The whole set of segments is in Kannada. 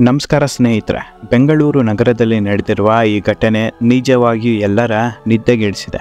ನಮಸ್ಕಾರ ಸ್ನೇಹಿತರೆ, ಬೆಂಗಳೂರು ನಗರದಲ್ಲಿ ನಡೆದಿರುವ ಈ ಘಟನೆ ನಿಜವಾಗಿಯೂ ಎಲ್ಲರ ನಿದ್ದೆಗೆಡಿಸಿದೆ.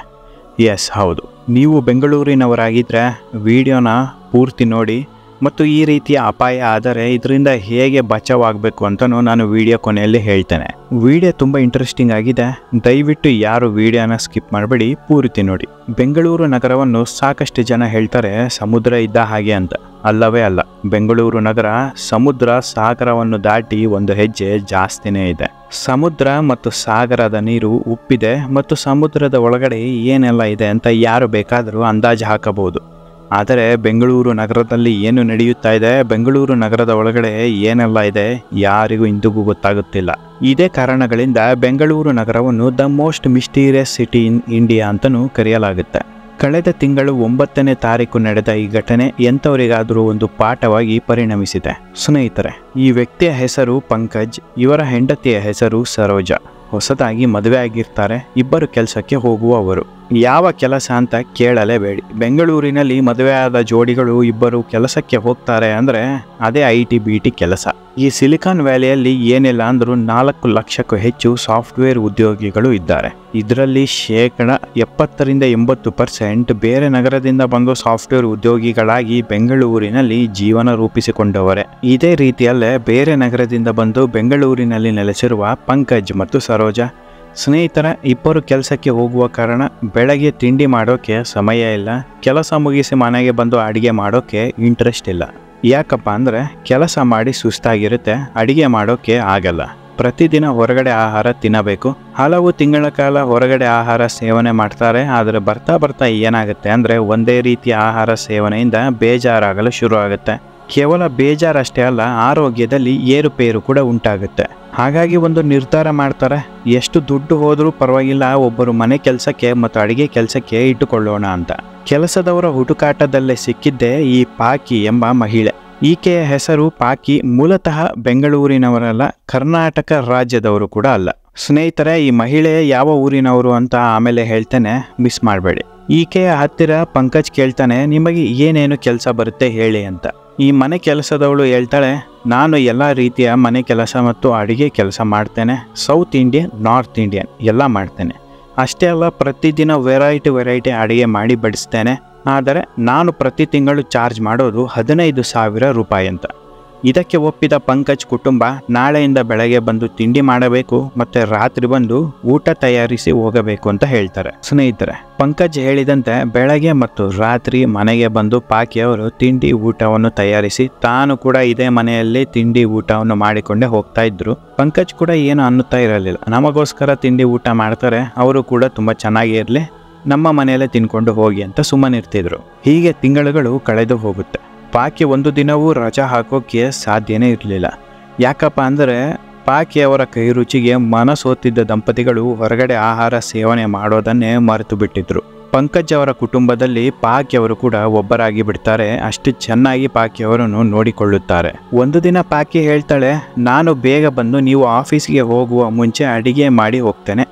ಹೌದು, ನೀವು ಬೆಂಗಳೂರಿನವರಾಗಿದ್ದರೆ ವಿಡಿಯೋನ ಪೂರ್ತಿ ನೋಡಿ ಮತ್ತು ಈ ರೀತಿಯ ಅಪಾಯ ಆದರೆ ಇದರಿಂದ ಹೇಗೆ ಬಚಾವಾಗಬೇಕು ಅಂತಲೂ ನಾನು ವಿಡಿಯೋ ಕೊನೆಯಲ್ಲಿ ಹೇಳ್ತೇನೆ. ವಿಡಿಯೋ ತುಂಬ ಇಂಟ್ರೆಸ್ಟಿಂಗ್ ಆಗಿದೆ, ದಯವಿಟ್ಟು ಯಾರು ವಿಡಿಯೋನ ಸ್ಕಿಪ್ ಮಾಡಬೇಡಿ, ಪೂರ್ತಿ ನೋಡಿ. ಬೆಂಗಳೂರು ನಗರವನ್ನು ಸಾಕಷ್ಟು ಜನ ಹೇಳ್ತಾರೆ ಸಮುದ್ರ ಇದ್ದ ಹಾಗೆ ಅಂತ. ಅಲ್ಲವೇ ಅಲ್ಲ, ಬೆಂಗಳೂರು ನಗರ ಸಮುದ್ರ ಸಾಗರವನ್ನು ದಾಟಿ ಒಂದು ಹೆಜ್ಜೆ ಜಾಸ್ತಿನೇ ಇದೆ. ಸಮುದ್ರ ಮತ್ತು ಸಾಗರದ ನೀರು ಉಪ್ಪಿದೆ ಮತ್ತು ಸಮುದ್ರದ ಒಳಗಡೆ ಏನೆಲ್ಲ ಇದೆ ಅಂತ ಯಾರು ಬೇಕಾದರೂ ಅಂದಾಜು ಹಾಕಬಹುದು. ಆದರೆ ಬೆಂಗಳೂರು ನಗರದಲ್ಲಿ ಏನು ನಡೆಯುತ್ತಾ ಇದೆ, ಬೆಂಗಳೂರು ನಗರದ ಒಳಗಡೆ ಏನೆಲ್ಲ ಇದೆ, ಯಾರಿಗೂ ಇಂದಿಗೂ ಗೊತ್ತಾಗುತ್ತಿಲ್ಲ. ಇದೇ ಕಾರಣಗಳಿಂದ ಬೆಂಗಳೂರು ನಗರವನ್ನು the most mysterious city in India ಅಂತಲೂ ಕರೆಯಲಾಗುತ್ತೆ. ಕಳೆದ ತಿಂಗಳು 9ನೇ ತಾರೀಕು ನಡೆದ ಈ ಘಟನೆ ಎಂಥವರಿಗಾದರೂ ಒಂದು ಪಾಠವಾಗಿ ಪರಿಣಮಿಸಿದೆ. ಸ್ನೇಹಿತರೆ, ಈ ವ್ಯಕ್ತಿಯ ಹೆಸರು ಪಂಕಜ್, ಇವರ ಹೆಂಡತಿಯ ಹೆಸರು ಸರೋಜಾ. ಹೊಸದಾಗಿ ಮದುವೆ ಆಗಿರ್ತಾರೆ, ಇಬ್ಬರು ಕೆಲಸಕ್ಕೆ ಹೋಗುವವರು. ಯಾವ ಕೆಲಸ ಅಂತ ಕೇಳಲೇಬೇಡಿ, ಬೆಂಗಳೂರಿನಲ್ಲಿ ಮದುವೆಯಾದ ಜೋಡಿಗಳು ಇಬ್ಬರು ಕೆಲಸಕ್ಕೆ ಹೋಗ್ತಾರೆ ಅಂದರೆ ಅದೇ IT-BT ಕೆಲಸ. ಈ ಸಿಲಿಕಾನ್ ವ್ಯಾಲಿಯಲ್ಲಿ ಏನಿಲ್ಲ ಅಂದರೂ 4 ಲಕ್ಷಕ್ಕೂ ಹೆಚ್ಚು ಸಾಫ್ಟ್ವೇರ್ ಉದ್ಯೋಗಿಗಳು ಇದ್ದಾರೆ. ಇದರಲ್ಲಿ 70% ಬೇರೆ ನಗರದಿಂದ ಬಂದು ಸಾಫ್ಟ್ವೇರ್ ಉದ್ಯೋಗಿಗಳಾಗಿ ಬೆಂಗಳೂರಿನಲ್ಲಿ ಜೀವನ ರೂಪಿಸಿಕೊಂಡವರೇ. ಇದೇ ರೀತಿಯಲ್ಲೇ ಬೇರೆ ನಗರದಿಂದ ಬಂದು ಬೆಂಗಳೂರಿನಲ್ಲಿ ನೆಲೆಸಿರುವ ಪಂಕಜ್ ಮತ್ತು ಸರೋಜಾ ಸ್ನೇಹಿತರ ಇಬ್ಬರು ಕೆಲಸಕ್ಕೆ ಹೋಗುವ ಕಾರಣ ಬೆಳಗ್ಗೆ ತಿಂಡಿ ಮಾಡೋಕ್ಕೆ ಸಮಯ ಇಲ್ಲ, ಕೆಲಸ ಮುಗಿಸಿ ಮನೆಗೆ ಬಂದು ಅಡುಗೆ ಮಾಡೋಕ್ಕೆ ಇಂಟ್ರೆಸ್ಟ್ ಇಲ್ಲ. ಯಾಕಪ್ಪ ಅಂದರೆ ಕೆಲಸ ಮಾಡಿ ಸುಸ್ತಾಗಿರುತ್ತೆ, ಅಡುಗೆ ಮಾಡೋಕ್ಕೆ ಆಗಲ್ಲ. ಪ್ರತಿದಿನ ಹೊರಗಡೆ ಆಹಾರ ತಿನ್ನಬೇಕು. ಹಲವು ತಿಂಗಳ ಕಾಲ ಹೊರಗಡೆ ಆಹಾರ ಸೇವನೆ ಮಾಡ್ತಾರೆ. ಆದರೆ ಬರ್ತಾ ಬರ್ತಾ ಏನಾಗುತ್ತೆ ಅಂದರೆ ಒಂದೇ ರೀತಿಯ ಆಹಾರ ಸೇವನೆಯಿಂದ ಬೇಜಾರಾಗಲು ಶುರು ಆಗುತ್ತೆ. ಕೇವಲ ಬೇಜಾರಷ್ಟೇ ಅಲ್ಲ, ಆರೋಗ್ಯದಲ್ಲಿ ಏರುಪೇರು ಕೂಡ ಉಂಟಾಗುತ್ತೆ. ಹಾಗಾಗಿ ಒಂದು ನಿರ್ಧಾರ ಮಾಡ್ತಾರೆ, ಎಷ್ಟು ದುಡ್ಡು ಹೋದರೂ ಪರವಾಗಿಲ್ಲ, ಒಬ್ಬರು ಮನೆ ಕೆಲಸಕ್ಕೆ ಮತ್ತು ಅಡುಗೆ ಕೆಲಸಕ್ಕೆ ಇಟ್ಟುಕೊಳ್ಳೋಣ ಅಂತ. ಕೆಲಸದವರ ಹುಡುಕಾಟದಲ್ಲೇ ಸಿಕ್ಕಿದ್ದೇ ಈ ಪಾಕಿ ಎಂಬ ಮಹಿಳೆ. ಈಕೆಯ ಹೆಸರು ಪಾಕಿ. ಮೂಲತಃ ಬೆಂಗಳೂರಿನವರಲ್ಲ, ಕರ್ನಾಟಕ ರಾಜ್ಯದವರು ಕೂಡ ಅಲ್ಲ. ಸ್ನೇಹಿತರೆ, ಈ ಮಹಿಳೆ ಯಾವ ಊರಿನವರು ಅಂತ ಆಮೇಲೆ ಹೇಳ್ತೇನೆ, ಮಿಸ್ ಮಾಡಬೇಡಿ. ಈಕೆಯ ಹತ್ತಿರ ಪಂಕಜ್ ಕೇಳ್ತಾನೆ, ನಿಮಗೆ ಏನೇನು ಕೆಲಸ ಬರುತ್ತೆ ಹೇಳಿ ಅಂತ. ಈ ಮನೆ ಕೆಲಸದವಳು ಹೇಳ್ತಾಳೆ, ನಾನು ಎಲ್ಲ ರೀತಿಯ ಮನೆ ಕೆಲಸ ಮತ್ತು ಅಡುಗೆ ಕೆಲಸ ಮಾಡ್ತೇನೆ. ಸೌತ್ ಇಂಡಿಯನ್, ನಾರ್ತ್ ಇಂಡಿಯನ್ ಎಲ್ಲ ಮಾಡ್ತೇನೆ. ಅಷ್ಟೇ ಅಲ್ಲ, ಪ್ರತಿದಿನ ವೆರೈಟಿ ಅಡುಗೆ ಮಾಡಿ ಬಡಿಸ್ತೇನೆ. ಆದರೆ ನಾನು ಪ್ರತಿ ತಿಂಗಳು ಚಾರ್ಜ್ ಮಾಡೋದು 15,000 ರೂಪಾಯಿ ಅಂತ. ಇದಕ್ಕೆ ಒಪ್ಪಿದ ಪಂಕಜ್ ಕುಟುಂಬ ನಾಳೆಯಿಂದ ಬೆಳಗ್ಗೆ ಬಂದು ತಿಂಡಿ ಮಾಡಬೇಕು ಮತ್ತು ರಾತ್ರಿ ಬಂದು ಊಟ ತಯಾರಿಸಿ ಹೋಗಬೇಕು ಅಂತ ಹೇಳ್ತಾರೆ. ಸ್ನೇಹಿತರೆ, ಪಂಕಜ್ ಹೇಳಿದಂತೆ ಬೆಳಗ್ಗೆ ಮತ್ತು ರಾತ್ರಿ ಮನೆಗೆ ಬಂದು ಪಾಕಿಯವರು ತಿಂಡಿ ಊಟವನ್ನು ತಯಾರಿಸಿ ತಾನು ಕೂಡ ಇದೇ ಮನೆಯಲ್ಲಿ ತಿಂಡಿ ಊಟವನ್ನು ಮಾಡಿಕೊಂಡೇ ಹೋಗ್ತಾ ಇದ್ರು. ಪಂಕಜ್ ಕೂಡ ಏನು ಅನ್ನುತ್ತಾ ಇರಲಿಲ್ಲ, ನಮಗೋಸ್ಕರ ತಿಂಡಿ ಊಟ ಮಾಡ್ತಾರೆ, ಅವರು ಕೂಡ ತುಂಬ ಚೆನ್ನಾಗಿ ಇರಲಿ, ನಮ್ಮ ಮನೆಯಲ್ಲೇ ತಿನ್ಕೊಂಡು ಹೋಗಿ ಅಂತ ಸುಮ್ಮನಿರ್ತಿದ್ರು. ಹೀಗೆ ತಿಂಗಳುಗಳು ಕಳೆದು ಹೋಗುತ್ತೆ. ಪಾಕಿ ಒಂದು ದಿನವೂ ರಜಾ ಹಾಕೋಕ್ಕೆ ಸಾಧ್ಯನೇ ಇರಲಿಲ್ಲ. ಯಾಕಪ್ಪ ಅಂದರೆ ಪಾಕಿಯವರ ಕೈ ರುಚಿಗೆ ಮನಸೋತಿದ್ದ ದಂಪತಿಗಳು ಹೊರಗಡೆ ಆಹಾರ ಸೇವನೆ ಮಾಡೋದನ್ನೇ ಮರೆತು ಬಿಟ್ಟಿದ್ರು. ಪಂಕಜ್ ಅವರ ಕುಟುಂಬದಲ್ಲಿ ಪಾಕಿಯವರು ಕೂಡ ಒಬ್ಬರಾಗಿ ಬಿಡ್ತಾರೆ. ಅಷ್ಟು ಚೆನ್ನಾಗಿ ಪಾಕಿಯವರನ್ನು ನೋಡಿಕೊಳ್ಳುತ್ತಾರೆ. ಒಂದು ದಿನ ಪಾಕಿ ಹೇಳ್ತಾಳೆ, ನಾನು ಬೇಗ ಬಂದು ನೀವು ಆಫೀಸ್ಗೆ ಹೋಗುವ ಮುಂಚೆ ಅಡಿಗೆ ಮಾಡಿ ಹೋಗ್ತೇನೆ,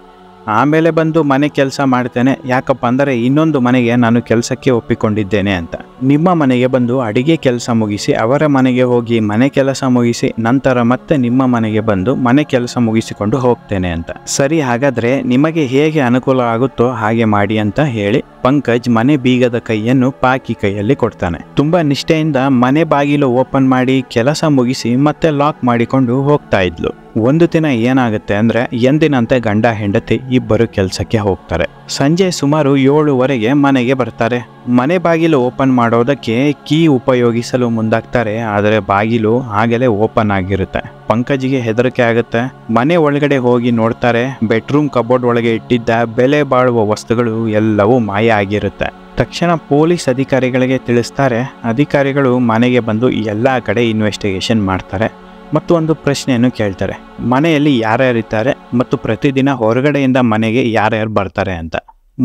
ಆಮೇಲೆ ಬಂದು ಮನೆ ಕೆಲಸ ಮಾಡ್ತೇನೆ. ಯಾಕಪ್ಪ ಅಂದರೆ ಇನ್ನೊಂದು ಮನೆಗೆ ನಾನು ಕೆಲಸಕ್ಕೆ ಒಪ್ಪಿಕೊಂಡಿದ್ದೇನೆ ಅಂತ. ನಿಮ್ಮ ಮನೆಗೆ ಬಂದು ಅಡಿಗೆ ಕೆಲಸ ಮುಗಿಸಿ ಅವರ ಮನೆಗೆ ಹೋಗಿ ಮನೆ ಕೆಲಸ ಮುಗಿಸಿ ನಂತರ ಮತ್ತೆ ನಿಮ್ಮ ಮನೆಗೆ ಬಂದು ಮನೆ ಕೆಲಸ ಮುಗಿಸಿಕೊಂಡು ಹೋಗ್ತೇನೆ ಅಂತ. ಸರಿ, ಹಾಗಾದರೆ ನಿಮಗೆ ಹೇಗೆ ಅನುಕೂಲ ಆಗುತ್ತೋ ಹಾಗೆ ಮಾಡಿ ಅಂತ ಹೇಳಿ ಪಂಕಜ್ ಮನೆ ಬೀಗದ ಕೈಯನ್ನು ಪಾಕಿ ಕೈಯಲ್ಲಿ ಕೊಡ್ತಾನೆ. ತುಂಬಾ ನಿಷ್ಠೆಯಿಂದ ಮನೆ ಬಾಗಿಲು ಓಪನ್ ಮಾಡಿ ಕೆಲಸ ಮುಗಿಸಿ ಮತ್ತೆ ಲಾಕ್ ಮಾಡಿಕೊಂಡು ಹೋಗ್ತಾ ಇದ್ಲು. ಒಂದು ದಿನ ಏನಾಗುತ್ತೆ ಅಂದ್ರೆ ಎಂದಿನಂತೆ ಗಂಡ ಹೆಂಡತಿ ಇಬ್ಬರು ಕೆಲಸಕ್ಕೆ ಹೋಗ್ತಾರೆ. ಸಂಜೆ ಸುಮಾರು 7:15 ಮನೆಗೆ ಬರ್ತಾರೆ. ಮನೆ ಬಾಗಿಲು ಓಪನ್ ಮಾಡೋದಕ್ಕೆ ಕೀ ಉಪಯೋಗಿಸಲು ಮುಂದಾಗ್ತಾರೆ. ಆದರೆ ಬಾಗಿಲು ಆಗಲೇ ಓಪನ್ ಆಗಿರುತ್ತೆ. ಪಂಕಜ್ಗೆ ಹೆದರಿಕೆ ಆಗುತ್ತೆ. ಮನೆ ಒಳಗಡೆ ಹೋಗಿ ನೋಡ್ತಾರೆ, ಬೆಡ್ರೂಮ್ ಕಬೋರ್ಡ್ ಒಳಗೆ ಇಟ್ಟಿದ್ದ ಬೆಲೆ ಬಾಳುವ ವಸ್ತುಗಳು ಎಲ್ಲವೂ ಮಾಯ ಆಗಿರುತ್ತೆ. ತಕ್ಷಣ ಪೊಲೀಸ್ ಅಧಿಕಾರಿಗಳಿಗೆ ತಿಳಿಸ್ತಾರೆ. ಅಧಿಕಾರಿಗಳು ಮನೆಗೆ ಬಂದು ಎಲ್ಲ ಕಡೆ ಇನ್ವೆಸ್ಟಿಗೇಷನ್ ಮಾಡ್ತಾರೆ ಮತ್ತು ಒಂದು ಪ್ರಶ್ನೆಯನ್ನು ಕೇಳ್ತಾರೆ, ಮನೆಯಲ್ಲಿ ಯಾರ್ಯಾರಿದ್ದಾರೆ ಮತ್ತು ಪ್ರತಿದಿನ ಹೊರಗಡೆಯಿಂದ ಮನೆಗೆ ಯಾರ್ಯಾರು ಬರ್ತಾರೆ ಅಂತ.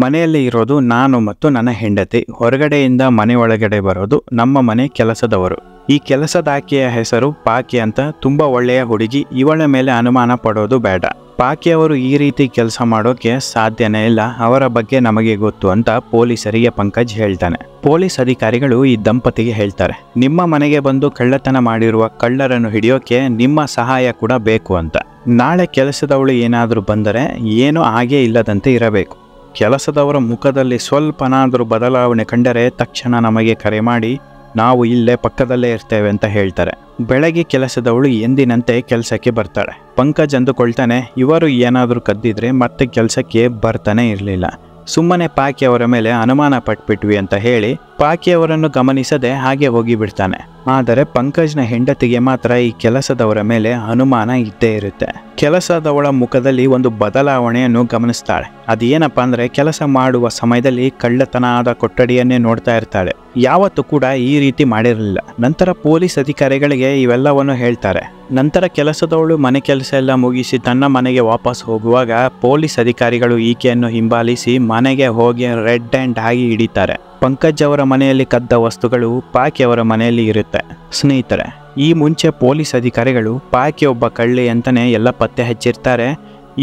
ಮನೆಯಲ್ಲಿ ಇರೋದು ನಾನು ಮತ್ತು ನನ್ನ ಹೆಂಡತಿ, ಹೊರಗಡೆಯಿಂದ ಮನೆ ಒಳಗಡೆ ಬರೋದು ನಮ್ಮ ಮನೆ ಕೆಲಸದವರು. ಈ ಕೆಲಸದ ಆಕೆಯ ಹೆಸರು ಪಾಕಿ ಅಂತ. ತುಂಬ ಒಳ್ಳೆಯ ಹುಡುಗಿ, ಇವಳ ಮೇಲೆ ಅನುಮಾನ ಪಡೋದು ಬೇಡ. ಪಾಕಿಯವರು ಈ ರೀತಿ ಕೆಲಸ ಮಾಡೋಕೆ ಸಾಧ್ಯನೇ ಇಲ್ಲ, ಅವರ ಬಗ್ಗೆ ನಮಗೆ ಗೊತ್ತು ಅಂತ ಪೊಲೀಸರಿಗೆ ಪಂಕಜ್ ಹೇಳ್ತಾನೆ. ಪೊಲೀಸ್ ಅಧಿಕಾರಿಗಳು ಈ ದಂಪತಿಗೆ ಹೇಳ್ತಾರೆ, ನಿಮ್ಮ ಮನೆಗೆ ಬಂದು ಕಳ್ಳತನ ಮಾಡಿರುವ ಕಳ್ಳರನ್ನು ಹಿಡಿಯೋಕೆ ನಿಮ್ಮ ಸಹಾಯ ಕೂಡ ಬೇಕು ಅಂತ. ನಾಳೆ ಕೆಲಸದವಳು ಏನಾದರೂ ಬಂದರೆ ಏನೂ ಹಾಗೇ ಇಲ್ಲದಂತೆ ಇರಬೇಕು. ಕೆಲಸದವರ ಮುಖದಲ್ಲಿ ಸ್ವಲ್ಪನಾದರೂ ಬದಲಾವಣೆ ಕಂಡರೆ ತಕ್ಷಣ ನಮಗೆ ಕರೆ ಮಾಡಿ, ನಾವು ಇಲ್ಲೇ ಪಕ್ಕದಲ್ಲೇ ಇರ್ತೇವೆ ಅಂತ ಹೇಳ್ತಾರೆ. ಬೆಳಗ್ಗೆ ಕೆಲಸದವಳು ಎಂದಿನಂತೆ ಕೆಲಸಕ್ಕೆ ಬರ್ತಾಳೆ. ಪಂಕಜ್ ಅಂದುಕೊಳ್ತಾನೆ, ಇವರು ಏನಾದರೂ ಕದ್ದಿದ್ರೆ ಮತ್ತೆ ಕೆಲಸಕ್ಕೆ ಬರ್ತಾನೆ ಇರಲಿಲ್ಲ, ಸುಮ್ಮನೆ ಪಾಕಿ ಅವರ ಮೇಲೆ ಅನುಮಾನ ಪಟ್ಬಿಟ್ವಿ ಅಂತ ಹೇಳಿ ಪಾಕಿ ಅವರನ್ನು ಗಮನಿಸದೆ ಹಾಗೆ ಹೋಗಿ ಬಿಡ್ತಾನೆ. ಆದರೆ ಪಂಕಜ್ನ ಹೆಂಡತಿಗೆ ಮಾತ್ರ ಈ ಕೆಲಸದವರ ಮೇಲೆ ಅನುಮಾನ ಇದ್ದೇ ಇರುತ್ತೆ. ಕೆಲಸದವಳ ಮುಖದಲ್ಲಿ ಒಂದು ಬದಲಾವಣೆಯನ್ನು ಗಮನಿಸ್ತಾಳೆ. ಅದೇನಪ್ಪ ಅಂದರೆ, ಕೆಲಸ ಮಾಡುವ ಸಮಯದಲ್ಲಿ ಕಳ್ಳತನ ಆದ ಕೊಠಡಿಯನ್ನೇ ನೋಡ್ತಾ ಇರ್ತಾಳೆ. ಯಾವತ್ತೂ ಕೂಡ ಈ ರೀತಿ ಮಾಡಿರಲಿಲ್ಲ. ನಂತರ ಪೊಲೀಸ್ ಅಧಿಕಾರಿಗಳಿಗೆ ಇವೆಲ್ಲವನ್ನು ಹೇಳ್ತಾರೆ. ನಂತರ ಕೆಲಸದವಳು ಮನೆ ಕೆಲಸ ಎಲ್ಲ ಮುಗಿಸಿ ತನ್ನ ಮನೆಗೆ ವಾಪಸ್ ಹೋಗುವಾಗ ಪೊಲೀಸ್ ಅಧಿಕಾರಿಗಳು ಈಕೆಯನ್ನು ಹಿಂಬಾಲಿಸಿ ಮನೆಗೆ ಹೋಗಿ ರೆಡ್ ಹ್ಯಾಂಡ್ ಆಗಿ ಹಿಡಿತಾರೆ. ಪಂಕಜ್ ಅವರ ಮನೆಯಲ್ಲಿ ಕದ್ದ ವಸ್ತುಗಳು ಪಾಕಿ ಅವರ ಮನೆಯಲ್ಲಿ ಇರುತ್ತೆ. ಸ್ನೇಹಿತರೆ, ಈ ಮುಂಚೆ ಪೊಲೀಸ್ ಅಧಿಕಾರಿಗಳು ಪಾಕಿ ಒಬ್ಬ ಕಳ್ಳಿ ಅಂತಲೇ ಎಲ್ಲ ಪತ್ತೆ ಹಚ್ಚಿರ್ತಾರೆ.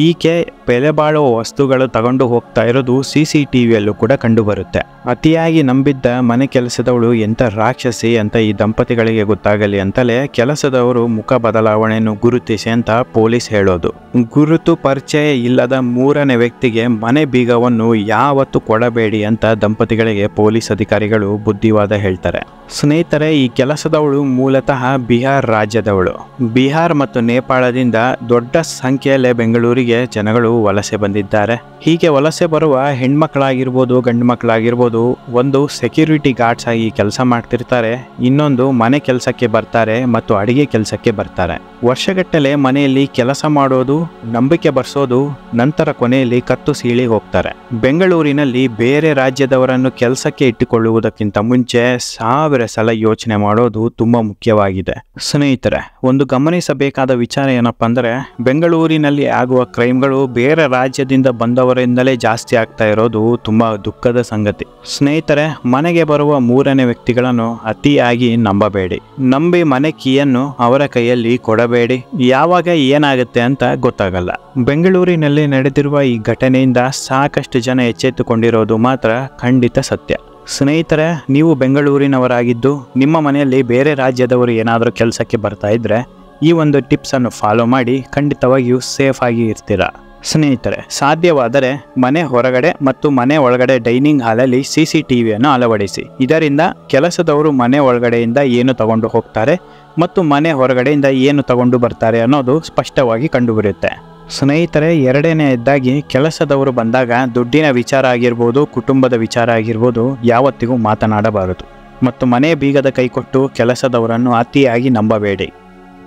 ಈಕೆ ಬೆಲೆ ಬಾಳುವ ವಸ್ತುಗಳು ತಗೊಂಡು ಹೋಗ್ತಾ ಇರೋದು CCTVಯಲ್ಲೂ ಕೂಡ ಕಂಡುಬರುತ್ತೆ. ಅತಿಯಾಗಿ ನಂಬಿದ್ದ ಮನೆ ಕೆಲಸದವಳು ಎಂಥ ರಾಕ್ಷಸಿ ಅಂತ ಈ ದಂಪತಿಗಳಿಗೆ ಗೊತ್ತಾಗಲಿ ಅಂತಲೇ ಕೆಲಸದವರು ಮುಖ ಬದಲಾವಣೆಯನ್ನು ಗುರುತಿಸಿ ಅಂತ ಪೊಲೀಸ್ ಹೇಳೋದು. ಗುರುತು ಪರಿಚಯ ಇಲ್ಲದ ಮೂರನೇ ವ್ಯಕ್ತಿಗೆ ಮನೆ ಬೀಗವನ್ನು ಯಾವತ್ತೂ ಕೊಡಬೇಡಿ ಅಂತ ದಂಪತಿಗಳಿಗೆ ಪೊಲೀಸ್ ಅಧಿಕಾರಿಗಳು ಬುದ್ಧಿವಾದ ಹೇಳ್ತಾರೆ. ಸ್ನೇಹಿತರೆ, ಈ ಕೆಲಸದವಳು ಮೂಲತಃ ಬಿಹಾರ್ ರಾಜ್ಯದವಳು. ಬಿಹಾರ್ ಮತ್ತು ನೇಪಾಳದಿಂದ ದೊಡ್ಡ ಸಂಖ್ಯೆಯಲ್ಲೇ ಬೆಂಗಳೂರಿಗೆ ಜನಗಳು ವಲಸೆ ಬಂದಿದ್ದಾರೆ. ಹೀಗೆ ವಲಸೆ ಬರುವ ಹೆಣ್ಮಕ್ಳಾಗಿರ್ಬೋದು ಗಂಡು ಮಕ್ಕಳಾಗಿರ್ಬೋದು, ಒಂದು ಸೆಕ್ಯೂರಿಟಿ ಗಾರ್ಡ್ಸ್ ಆಗಿ ಕೆಲಸ ಮಾಡ್ತಿರ್ತಾರೆ, ಇನ್ನೊಂದು ಮನೆ ಕೆಲಸಕ್ಕೆ ಬರ್ತಾರೆ ಮತ್ತು ಅಡಿಗೆ ಕೆಲಸಕ್ಕೆ ಬರ್ತಾರೆ. ವರ್ಷಗಟ್ಟಲೆ ಮನೆಯಲ್ಲಿ ಕೆಲಸ ಮಾಡೋದು, ನಂಬಿಕೆ ಬರ್ಸೋದು, ನಂತರ ಕೊನೆಯಲ್ಲಿ ಕತ್ತು ಸೀಳಿ ಹೋಗ್ತಾರೆ. ಬೆಂಗಳೂರಿನಲ್ಲಿ ಬೇರೆ ರಾಜ್ಯದವರನ್ನು ಕೆಲಸಕ್ಕೆ ಇಟ್ಟುಕೊಳ್ಳುವುದಕ್ಕಿಂತ ಮುಂಚೆ 1000 ಸಲ ಯೋಚನೆ ಮಾಡೋದು ತುಂಬಾ ಮುಖ್ಯವಾಗಿದೆ. ಸ್ನೇಹಿತರೆ, ಒಂದು ಗಮನಿಸಬೇಕಾದ ವಿಚಾರ ಏನಪ್ಪಾ ಅಂದರೆ, ಬೆಂಗಳೂರಿನಲ್ಲಿ ಆಗುವ ಕ್ರೈಮ್ಗಳು ಬೇರೆ ರಾಜ್ಯದಿಂದ ಬಂದವರಿಂದಲೇ ಜಾಸ್ತಿ ಆಗ್ತಾ ಇರೋದು ತುಂಬಾ ದುಃಖದ ಸಂಗತಿ. ಸ್ನೇಹಿತರೆ, ಮನೆಗೆ ಬರುವ ಮೂರನೇ ವ್ಯಕ್ತಿಗಳನ್ನು ಅತಿಯಾಗಿ ನಂಬಬೇಡಿ. ನಂಬಿ ಮನೆ ಕೀಯನ್ನು ಅವರ ಕೈಯಲ್ಲಿ ಕೊಡಬೇಡಿ. ಯಾವಾಗ ಏನಾಗುತ್ತೆ ಅಂತ ಗೊತ್ತಾಗಲ್ಲ. ಬೆಂಗಳೂರಿನಲ್ಲಿ ನಡೆದಿರುವ ಈ ಘಟನೆಯಿಂದ ಸಾಕಷ್ಟು ಜನ ಎಚ್ಚೆತ್ತುಕೊಂಡಿರೋದು ಮಾತ್ರ ಖಂಡಿತ ಸತ್ಯ. ಸ್ನೇಹಿತರೆ, ನೀವು ಬೆಂಗಳೂರಿನವರಾಗಿದ್ದು ನಿಮ್ಮ ಮನೆಯಲ್ಲಿ ಬೇರೆ ರಾಜ್ಯದವರು ಏನಾದರೂ ಕೆಲಸಕ್ಕೆ ಬರ್ತಾ ಇದ್ರೆ ಈ ಒಂದು ಟಿಪ್ಸನ್ನು ಫಾಲೋ ಮಾಡಿ ಖಂಡಿತವಾಗಿಯೂ ಸೇಫ್ ಆಗಿ ಇರ್ತೀರಾ. ಸ್ನೇಹಿತರೆ, ಸಾಧ್ಯವಾದರೆ ಮನೆ ಹೊರಗಡೆ ಮತ್ತು ಮನೆ ಒಳಗಡೆ ಡೈನಿಂಗ್ ಹಾಲಲ್ಲಿ CCTVಯನ್ನು ಅಳವಡಿಸಿ. ಇದರಿಂದ ಕೆಲಸದವರು ಮನೆ ಒಳಗಡೆಯಿಂದ ಏನು ತಗೊಂಡು ಹೋಗ್ತಾರೆ ಮತ್ತು ಮನೆ ಹೊರಗಡೆಯಿಂದ ಏನು ತಗೊಂಡು ಬರ್ತಾರೆ ಅನ್ನೋದು ಸ್ಪಷ್ಟವಾಗಿ ಕಂಡುಬರುತ್ತೆ. ಸ್ನೇಹಿತರೆ, ಎರಡನೆಯದಾಗಿ ಕೆಲಸದವರು ಬಂದಾಗ ದುಡ್ಡಿನ ವಿಚಾರ ಆಗಿರ್ಬೋದು, ಕುಟುಂಬದ ವಿಚಾರ ಆಗಿರ್ಬೋದು ಯಾವತ್ತಿಗೂ ಮಾತನಾಡಬಾರದು. ಮತ್ತು ಮನೆ ಬೀಗದ ಕೈಕೊಟ್ಟು ಕೆಲಸದವರನ್ನು ಅತಿಯಾಗಿ ನಂಬಬೇಡಿ.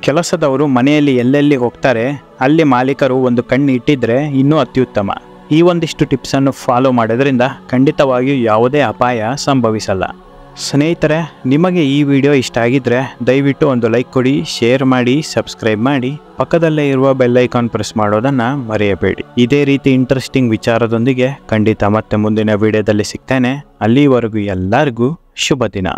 ಕೆಲಸದವರು ಮನೆಯಲ್ಲಿ ಎಲ್ಲೆಲ್ಲಿ ಹೋಗ್ತಾರೆ ಅಲ್ಲಿ ಮಾಲೀಕರು ಒಂದು ಕಣ್ಣು ಇಟ್ಟಿದ್ರೆ ಇನ್ನೂ ಅತ್ಯುತ್ತಮ. ಈ ಒಂದಿಷ್ಟು ಟಿಪ್ಸನ್ನು ಫಾಲೋ ಮಾಡೋದ್ರಿಂದ ಖಂಡಿತವಾಗಿಯೂ ಯಾವುದೇ ಅಪಾಯ ಸಂಭವಿಸಲ್ಲ. ಸ್ನೇಹಿತರೆ, ನಿಮಗೆ ಈ ವಿಡಿಯೋ ಇಷ್ಟ ಆಗಿದ್ರೆ ದಯವಿಟ್ಟು ಒಂದು ಲೈಕ್ ಕೊಡಿ, ಶೇರ್ ಮಾಡಿ, ಸಬ್ಸ್ಕ್ರೈಬ್ ಮಾಡಿ, ಪಕ್ಕದಲ್ಲೇ ಇರುವ ಬೆಲ್ ಐಕಾನ್ ಪ್ರೆಸ್ ಮಾಡೋದನ್ನು ಮರೆಯಬೇಡಿ. ಇದೇ ರೀತಿ ಇಂಟ್ರೆಸ್ಟಿಂಗ್ ವಿಚಾರದೊಂದಿಗೆ ಖಂಡಿತ ಮತ್ತೆ ಮುಂದಿನ ವಿಡಿಯೋದಲ್ಲಿ ಸಿಗ್ತೇನೆ. ಅಲ್ಲಿವರೆಗೂ ಎಲ್ಲರಿಗೂ ಶುಭ ದಿನ.